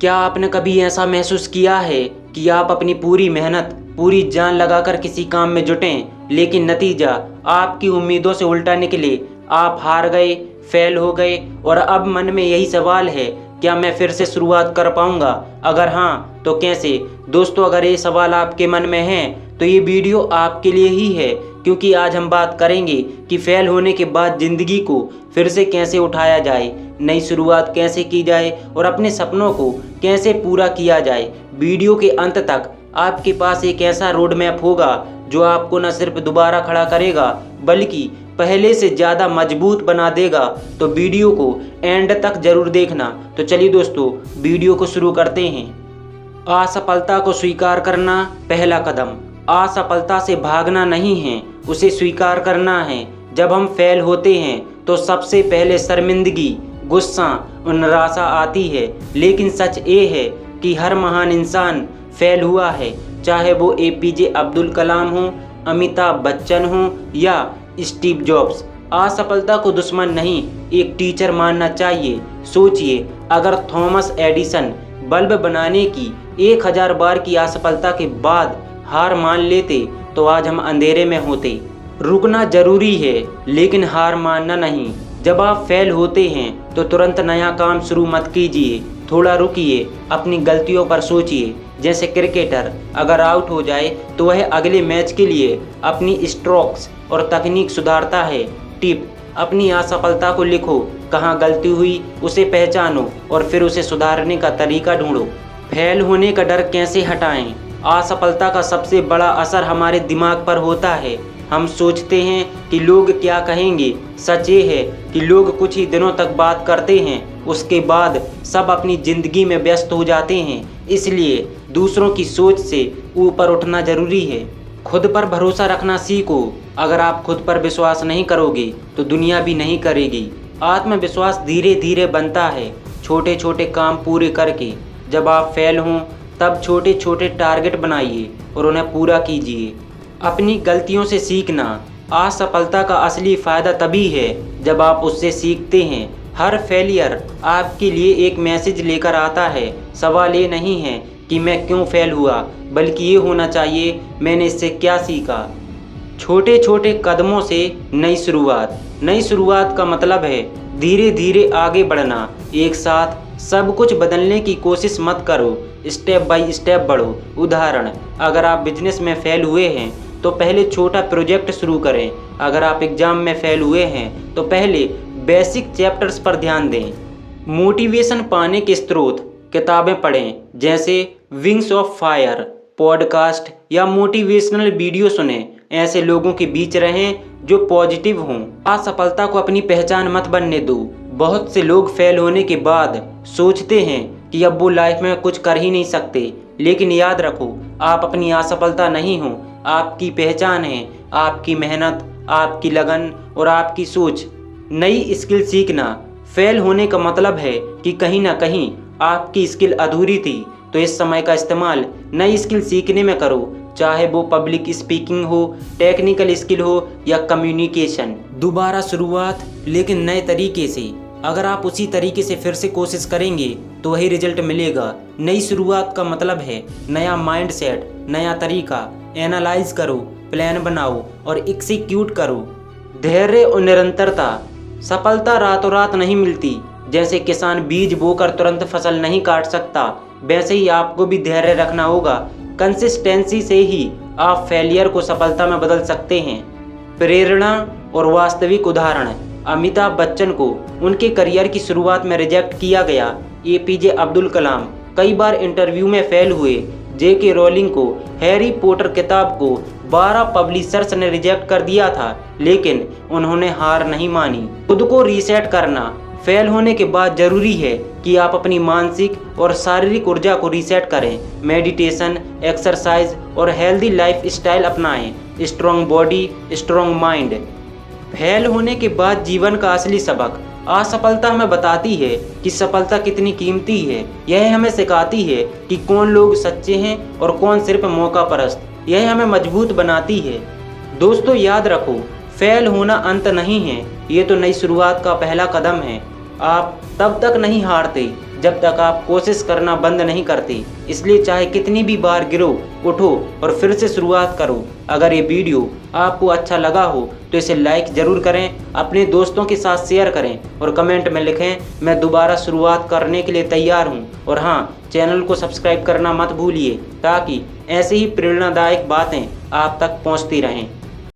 क्या आपने कभी ऐसा महसूस किया है कि आप अपनी पूरी मेहनत, पूरी जान लगाकर किसी काम में जुटें, लेकिन नतीजा आपकी उम्मीदों से उल्टा निकले, आप हार गए, फेल हो गए और अब मन में यही सवाल है, क्या मैं फिर से शुरुआत कर पाऊंगा? अगर हाँ, तो कैसे? दोस्तों, अगर ये सवाल आपके मन में है तो ये वीडियो आपके लिए ही है, क्योंकि आज हम बात करेंगे कि फेल होने के बाद ज़िंदगी को फिर से कैसे उठाया जाए, नई शुरुआत कैसे की जाए और अपने सपनों को कैसे पूरा किया जाए। वीडियो के अंत तक आपके पास एक ऐसा रोड मैप होगा जो आपको न सिर्फ दोबारा खड़ा करेगा बल्कि पहले से ज़्यादा मजबूत बना देगा। तो वीडियो को एंड तक जरूर देखना। तो चलिए दोस्तों, वीडियो को शुरू करते हैं। असफलता को स्वीकार करना पहला कदम। असफलता से भागना नहीं है, उसे स्वीकार करना है। जब हम फेल होते हैं तो सबसे पहले शर्मिंदगी, गुस्सा और निराशा आती है, लेकिन सच ये है कि हर महान इंसान फेल हुआ है, चाहे वो एपीजे अब्दुल कलाम हो, अमिताभ बच्चन हो या स्टीव जॉब्स। असफलता को दुश्मन नहीं, एक टीचर मानना चाहिए। सोचिए, अगर थॉमस एडिसन बल्ब बनाने की 1000 बार की असफलता के बाद हार मान लेते तो आज हम अंधेरे में होते। रुकना जरूरी है, लेकिन हार मानना नहीं। जब आप फेल होते हैं तो तुरंत नया काम शुरू मत कीजिए, थोड़ा रुकिए, अपनी गलतियों पर सोचिए। जैसे क्रिकेटर अगर आउट हो जाए तो वह अगले मैच के लिए अपनी स्ट्रोक्स और तकनीक सुधारता है। टिप: अपनी असफलता को लिखो, कहाँ गलती हुई उसे पहचानो और फिर उसे सुधारने का तरीका ढूंढो। फेल होने का डर कैसे हटाएं? असफलता का सबसे बड़ा असर हमारे दिमाग पर होता है। हम सोचते हैं कि लोग क्या कहेंगे। सच ये है कि लोग कुछ ही दिनों तक बात करते हैं, उसके बाद सब अपनी ज़िंदगी में व्यस्त हो जाते हैं। इसलिए दूसरों की सोच से ऊपर उठना ज़रूरी है। खुद पर भरोसा रखना सीखो। अगर आप खुद पर विश्वास नहीं करोगे तो दुनिया भी नहीं करेगी। आत्मविश्वास धीरे धीरे बनता है, छोटे छोटे काम पूरे करके। जब आप फेल हों तब छोटे छोटे टारगेट बनाइए और उन्हें पूरा कीजिए। अपनी गलतियों से सीखना। असफलता का असली फ़ायदा तभी है जब आप उससे सीखते हैं। हर फेलियर आपके लिए एक मैसेज लेकर आता है। सवाल ये नहीं है कि मैं क्यों फेल हुआ, बल्कि ये होना चाहिए मैंने इससे क्या सीखा। छोटे छोटे कदमों से नई शुरुआत। नई शुरुआत का मतलब है धीरे धीरे आगे बढ़ना। एक साथ सब कुछ बदलने की कोशिश मत करो, स्टेप बाय स्टेप बढ़ो। उदाहरण: अगर आप बिजनेस में फेल हुए हैं तो पहले छोटा प्रोजेक्ट शुरू करें। अगर आप एग्जाम में फेल हुए हैं तो पहले बेसिक चैप्टर्स पर ध्यान दें। मोटिवेशन पाने के स्रोत: किताबें पढ़ें, जैसे विंग्स ऑफ फायर, पॉडकास्ट या मोटिवेशनल वीडियो सुनें। ऐसे लोगों के बीच रहें जो पॉजिटिव हों। असफलता को अपनी पहचान मत बनने दो। बहुत से लोग फेल होने के बाद सोचते हैं कि अब वो लाइफ में कुछ कर ही नहीं सकते, लेकिन याद रखो, आप अपनी असफलता नहीं हो, आपकी पहचान है। आपकी मेहनत, आपकी लगन और आपकी सोच। नई स्किल सीखना। फेल होने का मतलब है कि कहीं ना कहीं आपकी स्किल अधूरी थी, तो इस समय का इस्तेमाल नई स्किल सीखने में करो, चाहे वो पब्लिक स्पीकिंग हो, टेक्निकल स्किल हो या कम्युनिकेशन। दोबारा शुरुआत, लेकिन नए तरीके से। अगर आप उसी तरीके से फिर से कोशिश करेंगे तो वही रिजल्ट मिलेगा। नई शुरुआत का मतलब है नया माइंडसेट, नया तरीका। एनालाइज करो, प्लान बनाओ और एग्जीक्यूट करो। धैर्य और निरंतरता। सफलता रातों रात नहीं मिलती। जैसे किसान बीज बोकर तुरंत फसल नहीं काट सकता, वैसे ही आपको भी धैर्य रखना होगा। कंसिस्टेंसी से ही आप फेलियर को सफलता में बदल सकते हैं। प्रेरणा और वास्तविक उदाहरण। अमिताभ बच्चन को उनके करियर की शुरुआत में रिजेक्ट किया गया। एपीजे अब्दुल कलाम कई बार इंटरव्यू में फेल हुए। जेके रोलिंग को हैरी पॉटर किताब को 12 पब्लिशर्स ने रिजेक्ट कर दिया था, लेकिन उन्होंने हार नहीं मानी। खुद को रीसेट करना। फेल होने के बाद जरूरी है कि आप अपनी मानसिक और शारीरिक ऊर्जा को रीसेट करें। मेडिटेशन, एक्सरसाइज और हेल्दी लाइफ स्टाइल अपनाएं। Strong body, strong mind. Fail होने के बाद जीवन का असली सबक। असफलता हमें बताती है कि सफलता कितनी कीमती है। यह हमें सिखाती है कि कौन लोग सच्चे हैं और कौन सिर्फ मौका परस्त। यह हमें मजबूत बनाती है। दोस्तों, याद रखो, फेल होना अंत नहीं है, ये तो नई शुरुआत का पहला कदम है। आप तब तक नहीं हारते जब तक आप कोशिश करना बंद नहीं करते। इसलिए चाहे कितनी भी बार गिरो, उठो और फिर से शुरुआत करो। अगर ये वीडियो आपको अच्छा लगा हो तो इसे लाइक ज़रूर करें, अपने दोस्तों के साथ शेयर करें और कमेंट में लिखें मैं दोबारा शुरुआत करने के लिए तैयार हूँ। और हाँ, चैनल को सब्सक्राइब करना मत भूलिए ताकि ऐसी ही प्रेरणादायक बातें आप तक पहुँचती रहें।